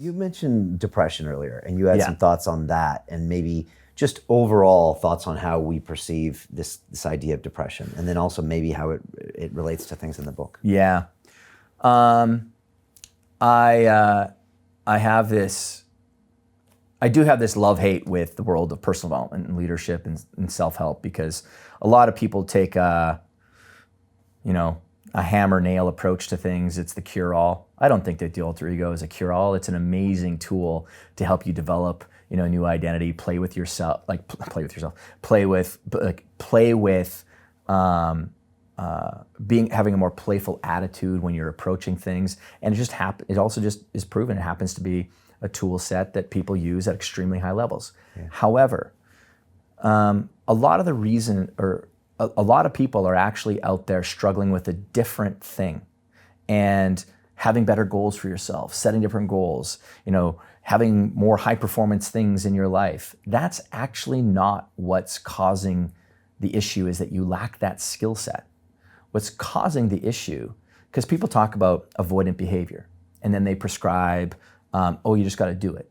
You mentioned depression earlier, and you had Yeah. some thoughts on that, and maybe just overall thoughts on how we perceive this idea of depression, and then also maybe how it relates to things in the book. Yeah. I do have this love-hate with the world of personal development and leadership and self-help, because a lot of people take a hammer-nail approach to things. It's the cure-all. I don't think that the alter ego is a cure-all. It's an amazing tool to help you develop, a new identity, play with having a more playful attitude when you're approaching things. And it also just is proven it happens to be a tool set that people use at extremely high levels. Yeah. However, a lot of people are actually out there struggling with a different thing, and having better goals for yourself, setting different goals, having more high performance things in your life. That's actually not what's causing the issue, is that you lack that skill set. What's causing the issue, because people talk about avoidant behavior, and then they prescribe, you just got to do it,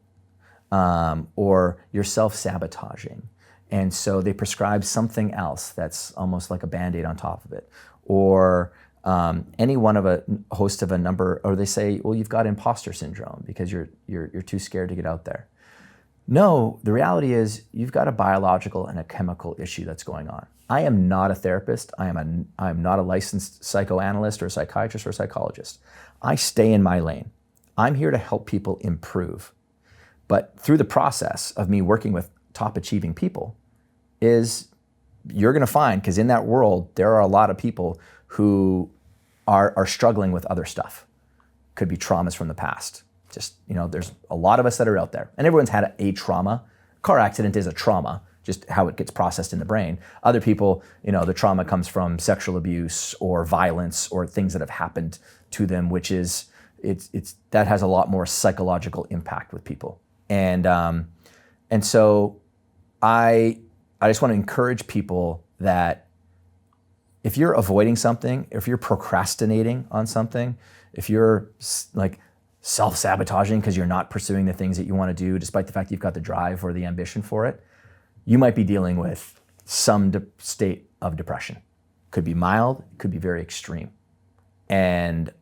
or you're self-sabotaging. And so they prescribe something else that's almost like a Band-Aid on top of it. Or any one of a host of a number, or they say, well, you've got imposter syndrome because you're too scared to get out there. No, the reality is you've got a biological and a chemical issue that's going on. I am not a therapist. I am not a licensed psychoanalyst or a psychiatrist or a psychologist. I stay in my lane. I'm here to help people improve. But through the process of me working with top achieving people, you're going to find, because in that world, there are a lot of people who are struggling with other stuff. Could be traumas from the past. There's a lot of us that are out there, and everyone's had a trauma. Car accident is a trauma, just how it gets processed in the brain. Other people, the trauma comes from sexual abuse or violence or things that have happened to them, which is, that has a lot more psychological impact with people. And so I just want to encourage people that if you're avoiding something, if you're procrastinating on something, if you're like self-sabotaging because you're not pursuing the things that you want to do, despite the fact you've got the drive or the ambition for it, you might be dealing with some state of depression. Could be mild, could be very extreme. And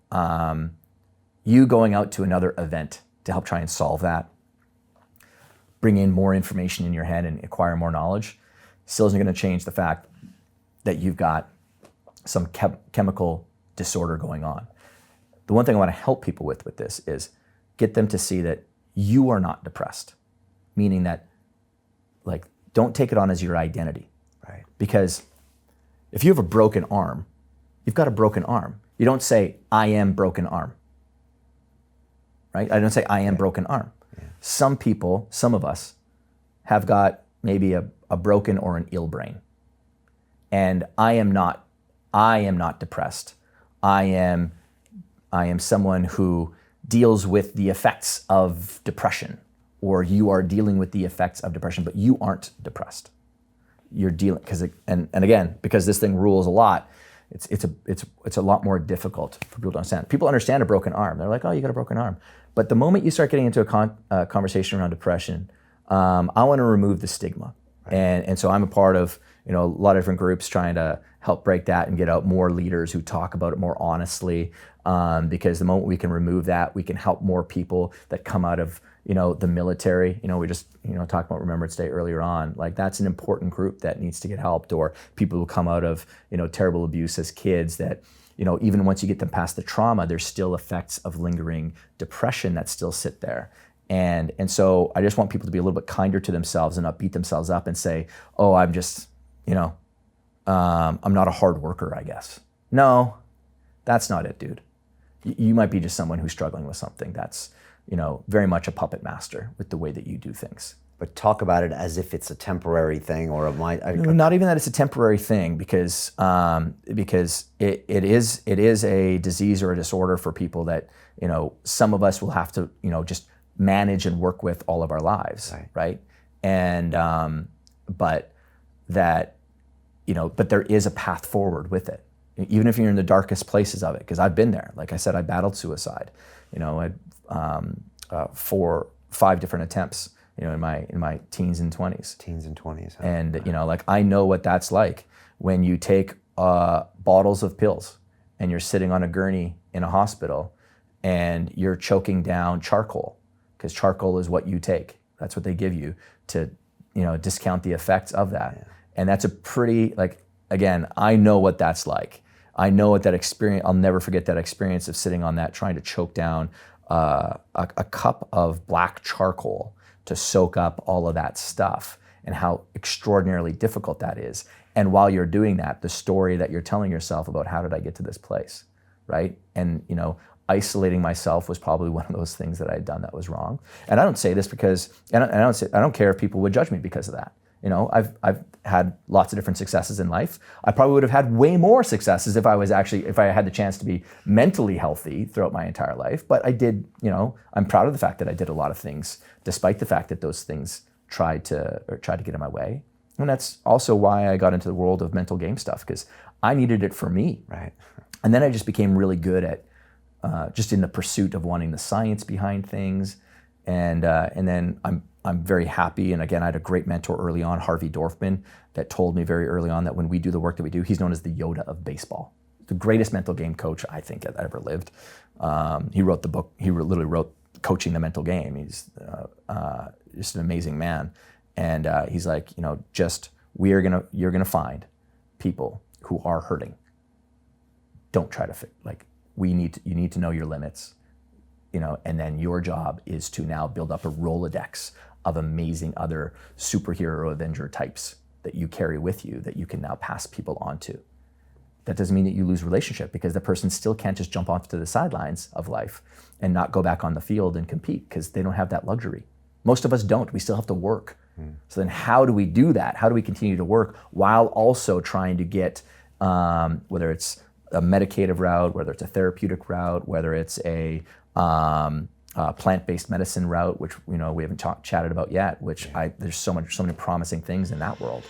you going out to another event to help try and solve that, bring in more information in your head and acquire more knowledge, still isn't going to change the fact that you've got some chemical disorder going on. The one thing I want to help people with this is get them to see that you are not depressed, meaning that, don't take it on as your identity. Right. Because if you have a broken arm, you've got a broken arm. You don't say, I am broken arm. Right? I don't say, I am broken arm. Yeah. Some people, some of us, have got maybe a broken or an ill brain. And I am not depressed. I am someone who deals with the effects of depression, or you are dealing with the effects of depression, but you aren't depressed. You're dealing, and again, because this thing rules a lot, it's a lot more difficult for people to understand. People understand a broken arm. They're like, oh, you got a broken arm. But the moment you start getting into a conversation around depression, I want to remove the stigma. Right. And so I'm a part of a lot of different groups trying to help break that and get out more leaders who talk about it more honestly. Because the moment we can remove that, we can help more people that come out of the military. We just talked about Remembrance Day earlier on. That's an important group that needs to get helped, or people who come out of terrible abuse as kids that even once you get them past the trauma, there's still effects of lingering depression that still sit there. And so I just want people to be a little bit kinder to themselves and not beat themselves up and say, oh, I'm just I'm not a hard worker, I guess. No, that's not it, dude. You might be just someone who's struggling with something that's very much a puppet master with the way that you do things. But talk about it as if it's a temporary thing, or not even that it's a temporary thing, because it is a disease or a disorder for people that some of us will have to just manage and work with all of our lives, right? And but there is a path forward with it, even if you're in the darkest places of it. Because I've been there. Like I said, I battled suicide. 5 different attempts, in my teens and 20s. Teens and 20s. Huh? And like I know what that's like when you take bottles of pills and you're sitting on a gurney in a hospital and you're choking down charcoal, because charcoal is what you take. That's what they give you to, discount the effects of that. Yeah. And that's a pretty, again, I know what that's like. I know what that experience, I'll never forget that experience of sitting on that, trying to choke down a cup of black charcoal to soak up all of that stuff, and how extraordinarily difficult that is. And while you're doing that, the story that you're telling yourself about how did I get to this place, right? And isolating myself was probably one of those things that I had done that was wrong. And I don't say this because, I don't care if people would judge me because of that. I've had lots of different successes in life. I probably would have had way more successes if I had the chance to be mentally healthy throughout my entire life. But I did, I'm proud of the fact that I did a lot of things, despite the fact that those things tried to get in my way. And that's also why I got into the world of mental game stuff, because I needed it for me. Right. And then I just became really good at just in the pursuit of wanting the science behind things. And then I'm very happy. And again, I had a great mentor early on, Harvey Dorfman, that told me very early on that when we do the work that we do, he's known as the Yoda of baseball. The greatest mental game coach I think that ever lived. He wrote the book. He literally wrote Coaching the Mental Game. He's just an amazing man. And he's like, you're gonna find people who are hurting. Don't try to you need to know your limits. And then your job is to now build up a Rolodex of amazing other superhero Avenger types that you carry with you that you can now pass people on to. That doesn't mean that you lose relationship, because the person still can't just jump off to the sidelines of life and not go back on the field and compete, because they don't have that luxury. Most of us don't. We still have to work. So then how do we do that? How do we continue to work while also trying to get, whether it's a medicative route, whether it's a therapeutic route, whether it's a plant-based medicine route, which we haven't chatted about yet, which there's so many promising things in that world.